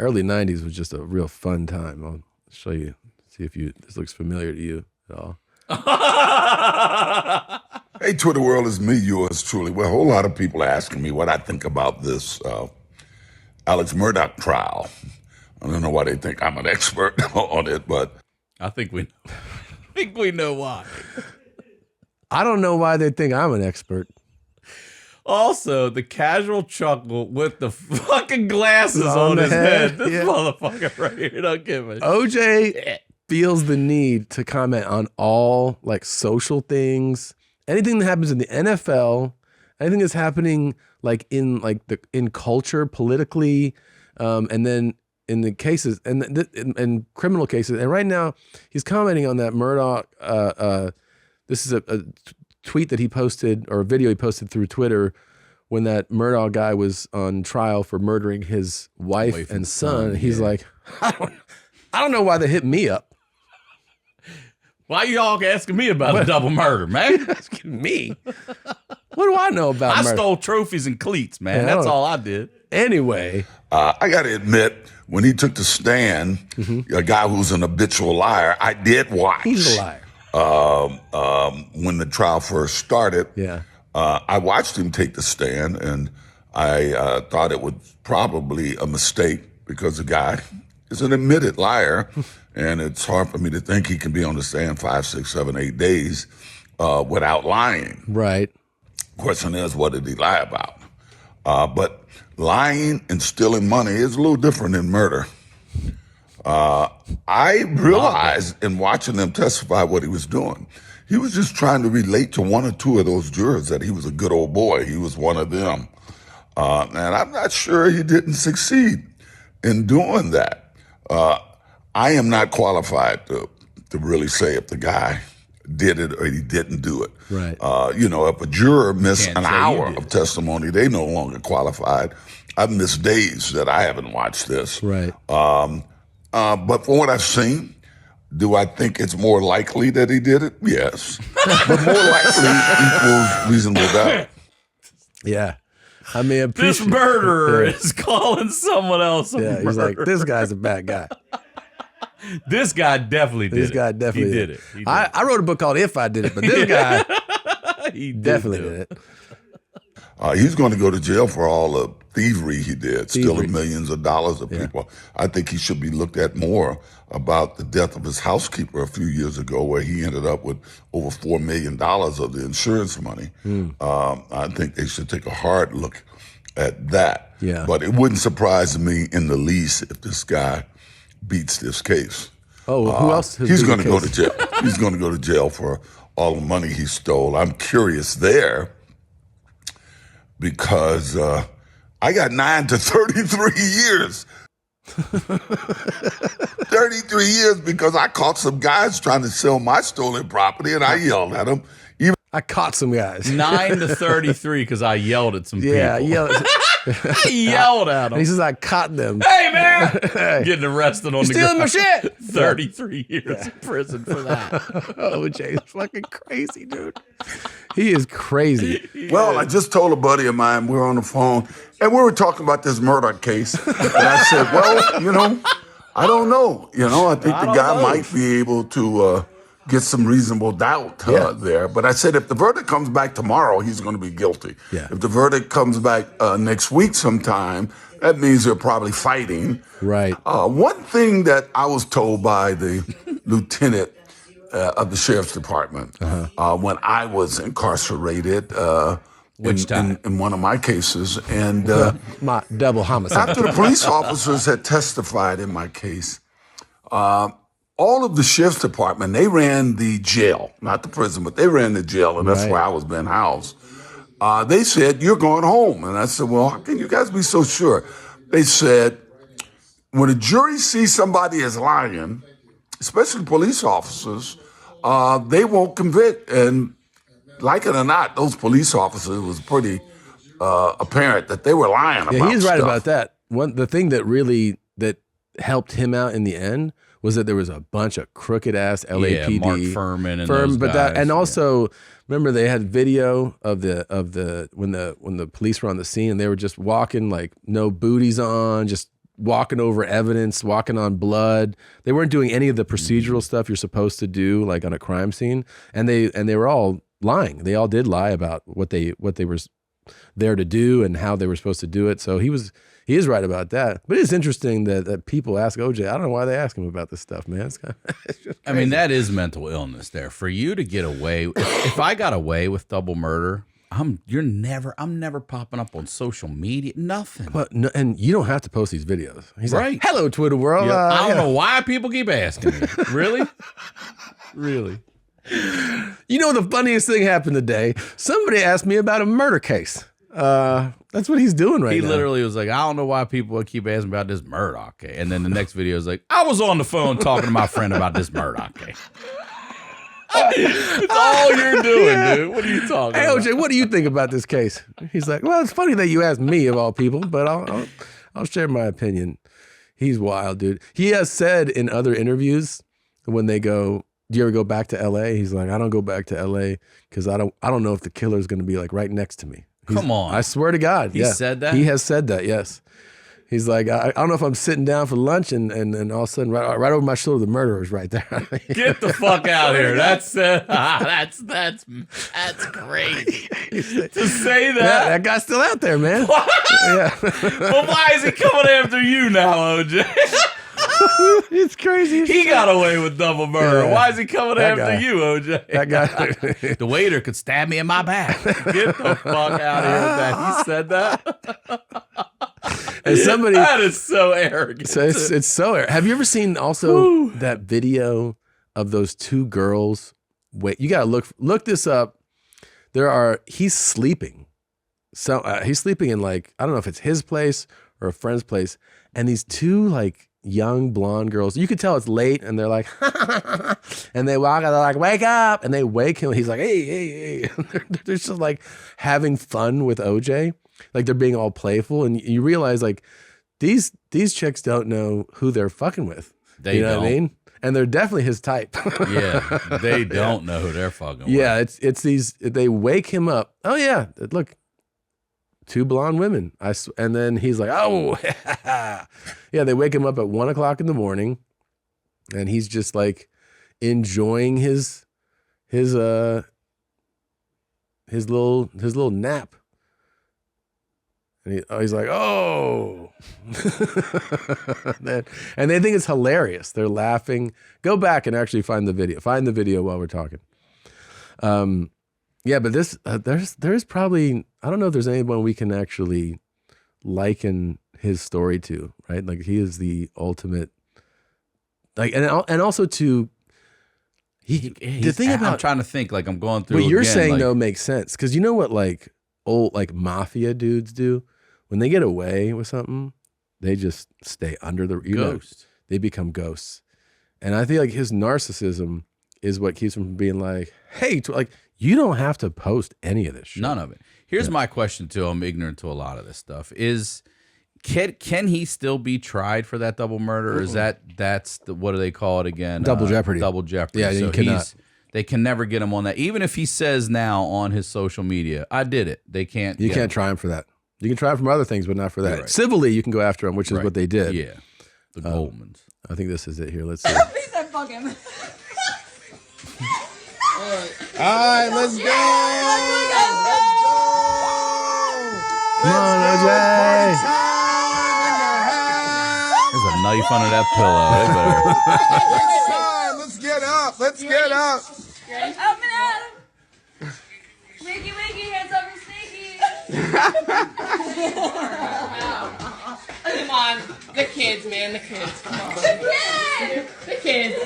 early 90s was just a real fun time. I'll show you, see if this looks familiar to you at all. Hey, Twitter world, is me, yours truly. Well, a whole lot of people are asking me what I think about this Alex Murdaugh trial. I don't know why they think I'm an expert on it, but I think we know why. I don't know why they think I'm an expert. Also, the casual chuckle with the fucking glasses on his head. This motherfucker right here, don't give a OJ feels the need to comment on all like social things, anything that happens in the NFL, anything that's happening like in culture, politically, and then in the cases and criminal cases. And right now, he's commenting on that Murdaugh. This is a tweet that he posted, or a video he posted through Twitter, when that Murdaugh guy was on trial for murdering his wife and son. He's like, I don't know why they hit me up. Why you all asking me about a double murder, man? Asking me? What do I know about murder? I stole trophies and cleats, man. That's all I did. Anyway. I got to admit, when he took the stand, a guy who's an habitual liar, I did watch. He's a liar. When the trial first started, I watched him take the stand, and I thought it was probably a mistake because the guy is an admitted liar, and it's hard for me to think he can be on the stand 5, 6, 7, 8 days without lying. Right. Question is, what did he lie about? But lying and stealing money is a little different than murder. I realized in watching them testify what he was doing. He was just trying to relate to one or two of those jurors that he was a good old boy. He was one of them. And I'm not sure he didn't succeed in doing that. I am not qualified to really say if the guy did it or he didn't do it. Right. If a juror missed an hour of testimony, they no longer qualified. I've missed days that I haven't watched this. Right. But from what I've seen, do I think it's more likely that he did it? Yes. But more likely equals reasonable doubt. Yeah. I mean, this murderer is calling someone else a murderer. He's like, this guy's a bad guy. This guy definitely did it. This guy definitely did it. I wrote a book called If I Did It, but this guy, he definitely did it. He's going to go to jail for all the thievery he did, stealing millions of dollars of people. I think he should be looked at more about the death of his housekeeper a few years ago, where he ended up with over $4 million of the insurance money. I think they should take a hard look at that. Yeah. But it wouldn't surprise me in the least if this guy beats this case. Oh, who else? He's going to go to jail. He's going to go to jail for all the money he stole. I'm curious there because I got 9 to 33 years. 33 years because I caught some guys trying to sell my stolen property, and I yelled at them. I caught some guys. 9 to 33 because I yelled at some people. Yeah, I yelled at them. He says I caught them. Hey, man! Getting arrested on the stealing ground. my shit. 33 years in prison for that. OJ's fucking crazy, dude. He is crazy. Well, I just told a buddy of mine, we were on the phone, and we were talking about this murder case. And I said, well, I don't know. I think the guy might be able to get some reasonable doubt there. But I said, if the verdict comes back tomorrow, he's going to be guilty. Yeah. If the verdict comes back next week sometime, that means they're probably fighting. Right. One thing that I was told by the lieutenant of the sheriff's department when I was incarcerated in one of my cases. And my double homicide. After the police officers had testified in my case, all of the sheriff's department, they ran the jail, not the prison, but they ran the jail, and that's where I was being housed. They said, you're going home. And I said, well, how can you guys be so sure? They said, when a jury sees somebody as lying, especially police officers, they won't convict. And like it or not, those police officers, it was pretty apparent that they were lying about he's right stuff. about that. The thing that helped him out in the end was that there was a bunch of crooked ass LAPD, Mark Furman and those guys. And also remember they had video of the when the police were on the scene and they were just walking like no booties on, just walking over evidence, walking on blood. They weren't doing any of the procedural stuff you're supposed to do, like on a crime scene. And they were all lying. They all did lie about what they were there to do and how they were supposed to do it. So he is right about that. But it's interesting that people ask OJ. I don't know why they ask him about this stuff, man. It's just I mean, that is mental illness there. For you to get away, if I got away with double murder, I'm never popping up on social media. Nothing. But no, and you don't have to post these videos. He's right. like, hello, Twitter world. Yeah. I don't know why people keep asking me. Really? Really? You know, the funniest thing happened today. Somebody asked me about a murder case. That's what he's doing right now. He literally was like, I don't know why people keep asking about this Murdaugh case. And then the next video is like, I was on the phone talking to my friend about this Murdaugh case. It's all you're doing, dude. What are you talking about? Hey, OJ, what do you think about this case? He's like, well, it's funny that you asked me of all people, but I'll share my opinion. He's wild, dude. He has said in other interviews when they go, do you ever go back to LA? He's like, I don't go back to LA because I don't know if the killer is going to be like right next to me. Come on. I swear to God. He said that? He has said that, yes. He's like, I don't know if I'm sitting down for lunch and all of a sudden right over my shoulder, the murderer's right there. Get the fuck out of here. That's crazy. To say that. Yeah, that guy's still out there, man. What? Yeah. Well, why is he coming after you now, OJ? It's crazy. He got away with double murder. Yeah. Why is he coming after guy. you, OJ? That guy. The waiter could stab me in my back. Get the fuck out of here with that. He said that? And somebody, that is so arrogant. so it's so arrogant. Have you ever seen also that video of those two girls? Wait, you gotta look this up. He's sleeping. So he's sleeping in like, I don't know if it's his place or a friend's place. And these two like young blonde girls, you could tell it's late and they're like, and they walk and they're like, wake up. And they wake him. He's like, hey. They're just like having fun with OJ. Like they're being all playful. And you realize like these chicks don't know who they're fucking with. They you know don't. what I mean? And they're definitely his type. Yeah, they don't know who they're fucking with. Yeah, it's these, they wake him up. Oh yeah, look, two blonde women. And then he's like, oh, yeah, they wake him up at 1 o'clock in the morning and he's just like enjoying his little nap. And he's like, oh. And they think it's hilarious. They're laughing. Go back and actually find the video. Find the video while we're talking. Yeah, but this there's probably, I don't know if there's anyone we can actually liken his story to, right? Like he is the ultimate, like, and also to the thing about, I'm trying to think, like I'm going through. what you're again, saying like, though makes sense because you know what like old like mafia dudes do when they get away with something, they just stay under the ghost. They become ghosts, and I feel like his narcissism is what keeps him from being like, hey, like you don't have to post any of this shit. None of it. Here's my question to him, ignorant to a lot of this stuff, is can he still be tried for that double murder? Or is that's the, what do they call it again? Double jeopardy. Double jeopardy. Yeah, so you cannot. They can never get him on that. Even if he says now on his social media, I did it. They can't. You get can't him. try him for that. You can try him for other things, but not for that. Right. Civilly, you can go after him, which is Right. what they did. Yeah. The Goldmans. I think this is it here. Let's see. Please don't fuck him. All right, let's go. Come on, OJ. There's a knife under that pillow. They better. Let's get up. Let's get up. Up and at him. Wakey, wakey, hands up and sneaky. Come on, the kids, man, the kids. Come on. The kids.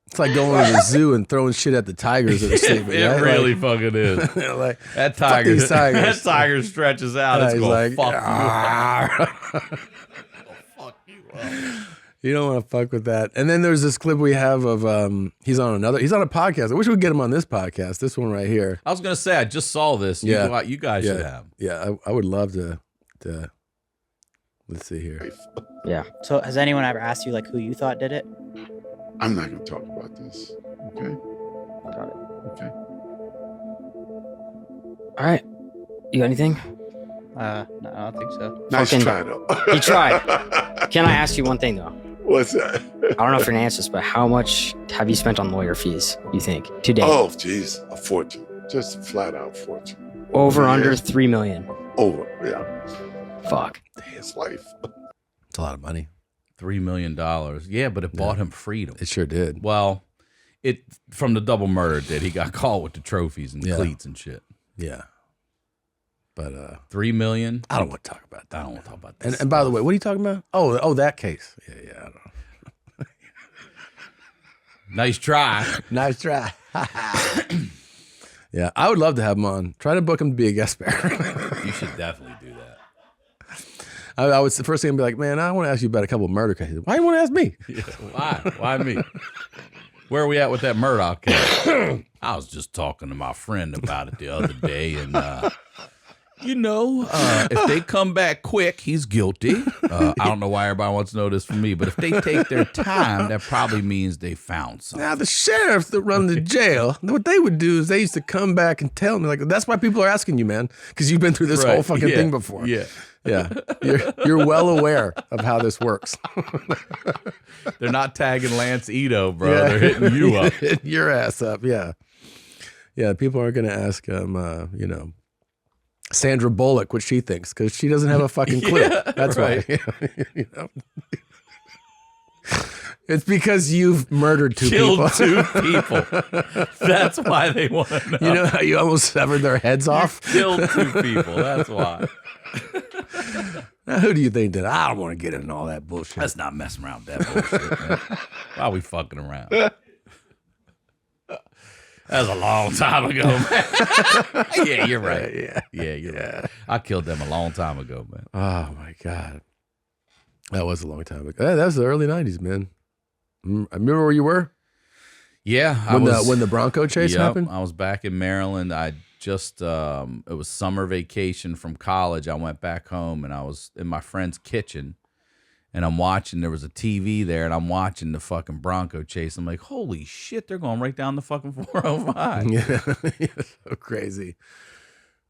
It's like going to the zoo and throwing shit at the tigers that are sleeping. It right? really like, fucking is. like That fuck tiger, these tigers. that tiger stretches out. It's he's going to like, fuck you up. You don't want to fuck with that. And then there's this clip we have of he's on a podcast. I wish we'd get him on this podcast. This one right here. I was going to say, I just saw this. Yeah. You guys should have. Yeah, I would love to. Let's see here. Yeah. So has anyone ever asked you like who you thought did it? I'm not going to talk about this. Okay? Got it. Okay. All right. You got anything? No, I don't think so. Nice Fucking- try, though. He tried. Can I ask you one thing though? What's that? I don't know if you're gonna answer this, but how much have you spent on lawyer fees? You think to date? Oh, jeez, a fortune. Just a flat out fortune. Over Yeah. under $3 million. Over, yeah. Fuck. His life. It's a lot of money. $3 million. Yeah, but it bought him freedom. It sure did. Well, it from the double murder did. He got caught with the trophies and cleats and shit. Yeah. But $3 million. I don't want to talk about that. I don't want to talk about that. And by the way, what are you talking about? Oh, that case. Yeah, I don't know. Nice try. Nice try. Yeah, I would love to have him on. Try to book him to be a guest star. You should definitely do that. I would the first thing I'd be like, man, I want to ask you about a couple of murder cases. Why you want to ask me? Yeah, why? Why me? Where are we at with that Murdaugh case? I was just talking to my friend about it the other day, and if they come back quick, he's guilty. I don't know why everybody wants to know this from me, but if they take their time, that probably means they found something. Now, the sheriffs that run the jail, what they would do is they used to come back and tell me, like, that's why people are asking you, man, because you've been through this whole fucking thing before. Yeah. Yeah. You're well aware of how this works. They're not tagging Lance Ito, bro. Yeah. They're hitting you up. Hitting your ass up, yeah. Yeah, people aren't going to ask, Sandra Bullock what she thinks, because she doesn't have a fucking clue. That's right. Why. It's because you've murdered Killed two people. That's why they want to know. You know how you almost severed their heads off? Killed 2 people. That's why. Now, who do you think did? I don't want to get into all that bullshit. Let's not mess around with that bullshit, man. Why are we fucking around? That was a long time ago, man. Yeah, you're right. Yeah, you're right. I killed them a long time ago, man. Oh, my God. That was a long time ago. Yeah, that was the early 90s, man. I remember where you were? Yeah. When the Bronco chase happened? I was back in Maryland. I just, it was summer vacation from college. I went back home and I was in my friend's kitchen and I'm watching, there was a TV there and I'm watching the fucking Bronco chase. I'm like, holy shit, they're going right down the fucking 405. Yeah, so crazy.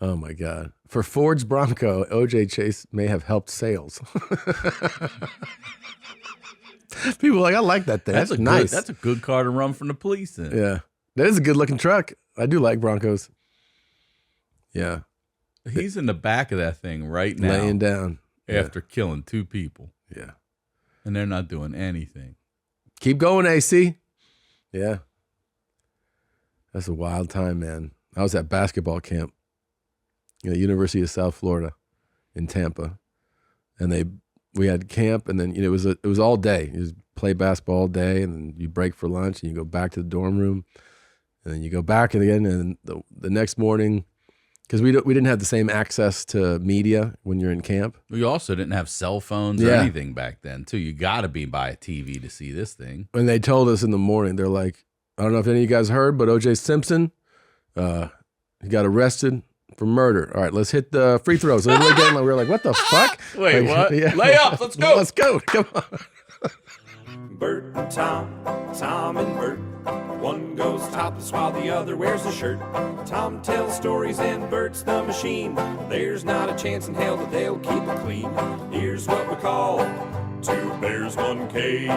Oh my God. For Ford's Bronco, OJ Chase may have helped sales. People are like, I like that thing. That's nice. That's a good car to run from the police in. Yeah. That is a good looking truck. I do like Broncos. Yeah. He's in the back of that thing right now. Laying down. After killing 2 people. Yeah. And they're not doing anything. Keep going, AC. Yeah. That's a wild time, man. I was at basketball camp at University of South Florida in Tampa. And we had camp, and then it was all day. You just play basketball all day, and then you break for lunch, and you go back to the dorm room, and then you go back again, and the next morning, because we didn't have the same access to media when you're in camp. We also didn't have cell phones or anything back then, too. You got to be by a TV to see this thing. And they told us in the morning, they're like, I don't know if any of you guys heard, but O.J. Simpson, he got arrested for murder. All right, let's hit the free throws. And we were like, what the fuck? Wait, like, what? Layups, let's go. Let's go. Come on. Bert and Tom, Tom and Bert. One goes topless while the other wears a shirt. Tom tells stories and Bert's the machine. There's not a chance in hell that they'll keep it clean. Here's what we call 2 bears, 1 cave.